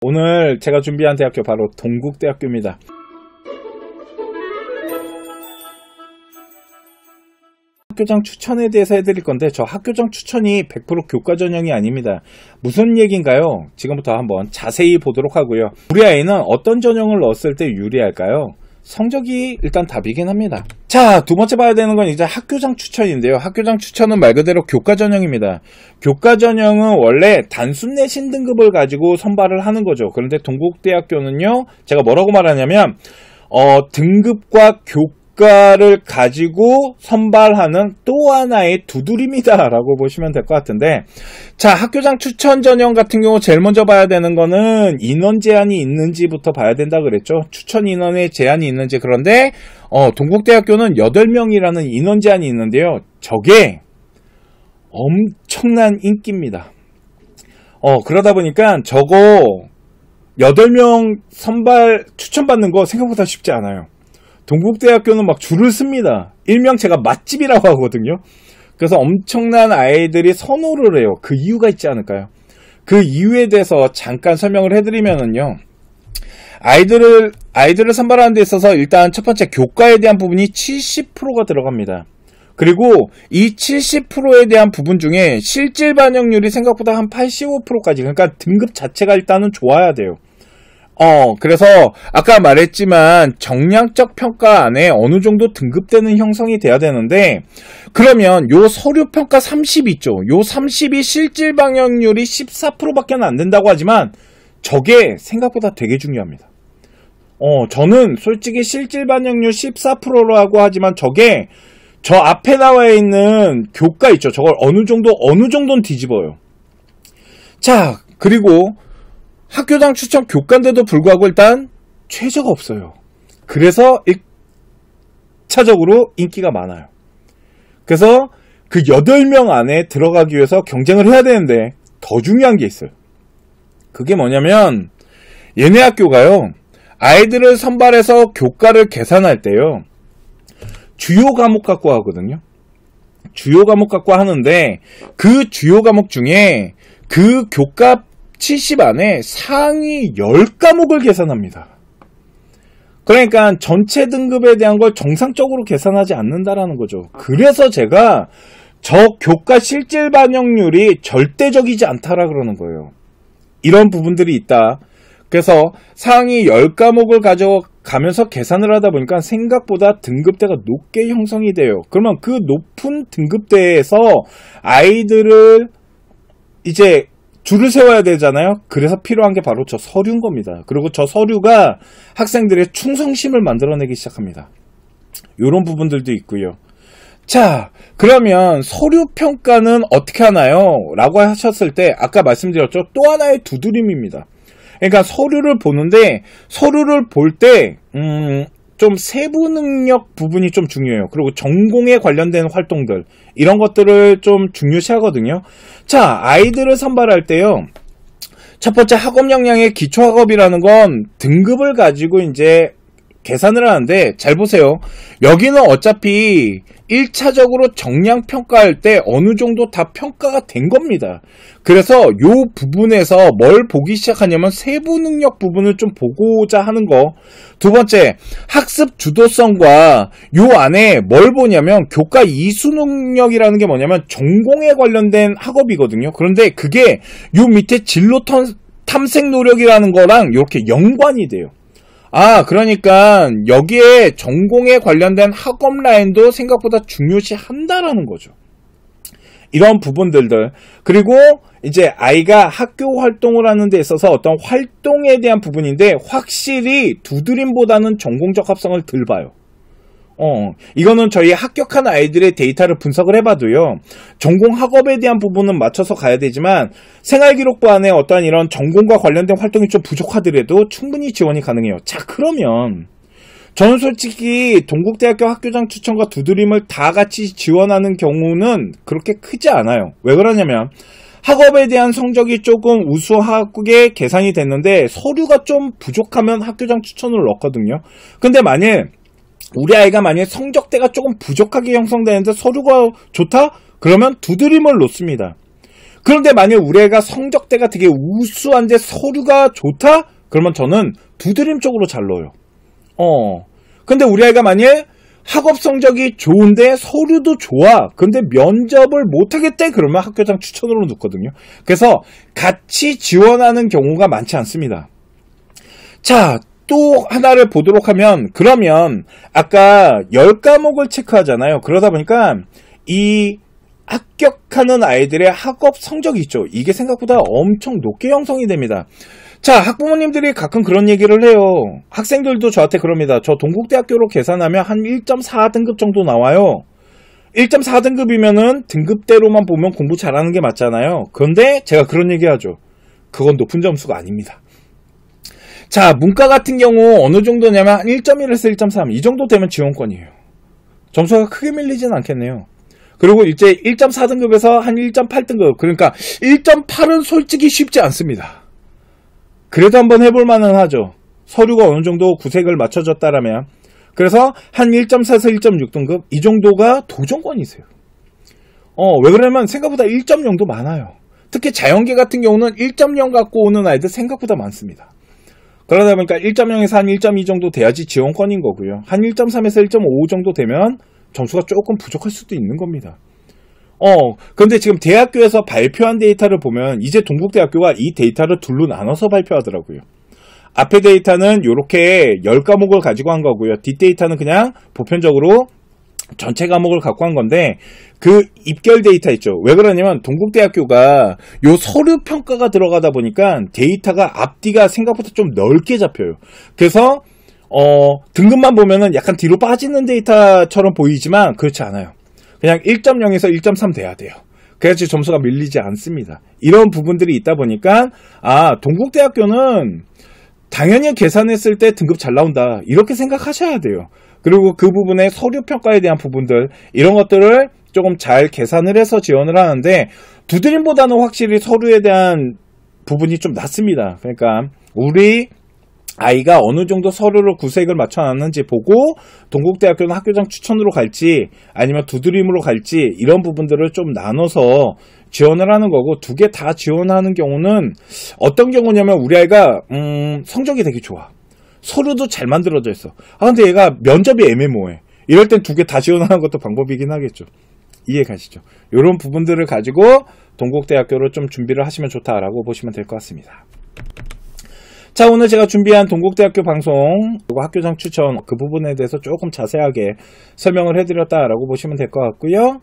오늘 제가 준비한 대학교 바로 동국대학교입니다. 학교장 추천에 대해서 해드릴 건데 저 학교장 추천이 100% 교과 전형이 아닙니다. 무슨 얘기인가요? 지금부터 한번 자세히 보도록 하고요. 우리 아이는 어떤 전형을 넣었을 때 유리할까요? 성적이 일단 답이긴 합니다. 자, 두 번째 봐야 되는 건 이제 학교장 추천인데요. 학교장 추천은 말 그대로 교과 전형입니다. 교과 전형은 원래 단순 내신 등급을 가지고 선발을 하는 거죠. 그런데 동국대학교는요, 제가 뭐라고 말하냐면 등급과 교과를 가지고 선발하는 또 하나의 두드림이다 라고 보시면 될 것 같은데, 자, 학교장 추천 전형 같은 경우 제일 먼저 봐야 되는 거는 인원 제한이 있는지부터 봐야 된다 그랬죠. 추천 인원에 제한이 있는지. 그런데 동국대학교는 8명이라는 인원 제한이 있는데요, 저게 엄청난 인기입니다. 그러다 보니까 저거 8명 선발 추천받는 거 생각보다 쉽지 않아요. 동국대학교는 막 줄을 씁니다. 일명 제가 맛집이라고 하거든요. 그래서 엄청난 아이들이 선호를 해요. 그 이유가 있지 않을까요? 그 이유에 대해서 잠깐 설명을 해드리면은요, 아이들을 선발하는 데 있어서 일단 첫 번째 교과에 대한 부분이 70%가 들어갑니다. 그리고 이 70%에 대한 부분 중에 실질 반영률이 생각보다 한 85%까지, 그러니까 등급 자체가 일단은 좋아야 돼요. 그래서 아까 말했지만 정량적 평가 안에 어느 정도 등급대는 형성이 돼야 되는데, 그러면 요 서류 평가 30 있죠. 요 30이 실질 반영률이 14%밖에 안 된다고 하지만 저게 생각보다 되게 중요합니다. 저는 솔직히 실질 반영률 14%라고 하지만 저게 저 앞에 나와 있는 교과 있죠. 저걸 어느 정도는 뒤집어요. 자, 그리고 학교장 추천 교과인데도 불구하고 일단 최저가 없어요. 그래서 1차적으로 인기가 많아요. 그래서 그 8명 안에 들어가기 위해서 경쟁을 해야 되는데 더 중요한 게 있어요. 그게 뭐냐면 얘네 학교가요, 아이들을 선발해서 교과를 계산할 때요, 주요 과목 갖고 하거든요. 주요 과목 갖고 하는데 그 주요 과목 중에 그 교과 70 안에 상위 10과목을 계산합니다. 그러니까 전체 등급에 대한 걸 정상적으로 계산하지 않는다라는 거죠. 그래서 제가 저 교과 실질 반영률이 절대적이지 않다라 그러는 거예요. 이런 부분들이 있다. 그래서 상위 10과목을 가져가면서 계산을 하다 보니까 생각보다 등급대가 높게 형성이 돼요. 그러면 그 높은 등급대에서 아이들을 이제 줄을 세워야 되잖아요. 그래서 필요한 게 바로 저 서류인 겁니다. 그리고 저 서류가 학생들의 충성심을 만들어내기 시작합니다. 이런 부분들도 있고요. 자, 그러면 서류 평가는 어떻게 하나요? 라고 하셨을 때 아까 말씀드렸죠. 또 하나의 두드림입니다. 그러니까 서류를 보는데, 서류를 볼 때 좀 세부 능력 부분이 좀 중요해요. 그리고 전공에 관련된 활동들, 이런 것들을 좀 중요시하거든요. 자, 아이들을 선발할 때요, 첫 번째 학업 역량의 기초 학업이라는 건 등급을 가지고 이제 계산을 하는데, 잘 보세요. 여기는 어차피 1차적으로 정량 평가할 때 어느 정도 다 평가가 된 겁니다. 그래서 요 부분에서 뭘 보기 시작하냐면 세부 능력 부분을 좀 보고자 하는 거. 두 번째, 학습 주도성과 요 안에 뭘 보냐면 교과 이수 능력이라는 게 뭐냐면 전공에 관련된 학업이거든요. 그런데 그게 요 밑에 진로 탐색 노력이라는 거랑 이렇게 연관이 돼요. 그러니까 여기에 전공에 관련된 학업 라인도 생각보다 중요시 한다라는 거죠. 이런 부분들들. 그리고 이제 아이가 학교 활동을 하는 데 있어서 어떤 활동에 대한 부분인데 확실히 두드림보다는 전공적 합성을 덜 봐요. 이거는 저희 합격한 아이들의 데이터를 분석을 해봐도요, 전공 학업에 대한 부분은 맞춰서 가야 되지만 생활기록부 안에 어떠한 이런 전공과 관련된 활동이 좀 부족하더라도 충분히 지원이 가능해요. 자, 그러면 저는 솔직히 동국대학교 학교장 추천과 두드림을 다 같이 지원하는 경우는 그렇게 크지 않아요. 왜 그러냐면 학업에 대한 성적이 조금 우수하게 계산이 됐는데 서류가 좀 부족하면 학교장 추천을 넣거든요. 근데 우리 아이가 만약에 성적대가 조금 부족하게 형성되는데 서류가 좋다? 그러면 두드림을 놓습니다. 그런데 만약 우리 애가 성적대가 되게 우수한데 서류가 좋다? 그러면 저는 두드림 쪽으로 잘 넣어요. 근데 우리 아이가 만약 학업 성적이 좋은데 서류도 좋아. 근데 면접을 못하겠대? 그러면 학교장 추천으로 넣거든요. 그래서 같이 지원하는 경우가 많지 않습니다. 자, 또 하나를 보도록 하면, 그러면 아까 10과목을 체크하잖아요. 그러다 보니까 이 합격하는 아이들의 학업 성적이 있죠. 이게 생각보다 엄청 높게 형성이 됩니다. 자, 학부모님들이 가끔 그런 얘기를 해요. 학생들도 저한테 그럽니다. 저 동국대학교로 계산하면 한 1.4등급 정도 나와요. 1.4등급이면은 등급대로만 보면 공부 잘하는 게 맞잖아요. 그런데 제가 그런 얘기 하죠. 그건 높은 점수가 아닙니다. 자, 문과 같은 경우 어느 정도냐면 1.1에서 1.3 이 정도 되면 지원권이에요. 점수가 크게 밀리진 않겠네요. 그리고 이제 1.4등급에서 한 1.8등급, 그러니까 1.8은 솔직히 쉽지 않습니다. 그래도 한번 해볼 만은 하죠. 서류가 어느 정도 구색을 맞춰졌다라면. 그래서 한 1.4에서 1.6등급 이 정도가 도전권이세요. 왜 그러냐면 생각보다 1.0도 많아요. 특히 자연계 같은 경우는 1.0 갖고 오는 아이들 생각보다 많습니다. 그러다 보니까 1.0에서 한 1.2 정도 돼야지 지원권인 거고요. 한 1.3에서 1.5 정도 되면 점수가 조금 부족할 수도 있는 겁니다. 근데 지금 대학교에서 발표한 데이터를 보면 이제 동국대학교가 이 데이터를 둘로 나눠서 발표하더라고요. 앞에 데이터는 이렇게 10과목을 가지고 한 거고요. 뒷 데이터는 그냥 보편적으로 전체 과목을 갖고 한 건데, 그 입결 데이터 있죠. 왜 그러냐면 동국대학교가 요 서류 평가가 들어가다 보니까 데이터가 앞뒤가 생각보다 좀 넓게 잡혀요. 그래서 등급만 보면은 약간 뒤로 빠지는 데이터처럼 보이지만 그렇지 않아요. 그냥 1.0에서 1.3 돼야 돼요. 그래야지 점수가 밀리지 않습니다. 이런 부분들이 있다 보니까 동국대학교는 당연히 계산했을 때 등급 잘 나온다 이렇게 생각하셔야 돼요. 그리고 그 부분의 서류 평가에 대한 부분들, 이런 것들을 조금 잘 계산을 해서 지원을 하는데, 두드림보다는 확실히 서류에 대한 부분이 좀 낮습니다. 그러니까 우리 아이가 어느 정도 서류를 구색을 맞춰놨는지 보고 동국대학교는 학교장 추천으로 갈지 아니면 두드림으로 갈지, 이런 부분들을 좀 나눠서 지원을 하는 거고, 두 개 다 지원하는 경우는 어떤 경우냐면 우리 아이가 성적이 되게 좋아. 서류도 잘 만들어져 있어. 근데 얘가 면접이 애매모호해. 이럴 땐 두 개 다 지원하는 것도 방법이긴 하겠죠. 이해 가시죠? 이런 부분들을 가지고 동국대학교를 좀 준비를 하시면 좋다라고 보시면 될 것 같습니다. 자, 오늘 제가 준비한 동국대학교 방송, 그리고 학교장 추천 그 부분에 대해서 조금 자세하게 설명을 해드렸다라고 보시면 될 것 같고요.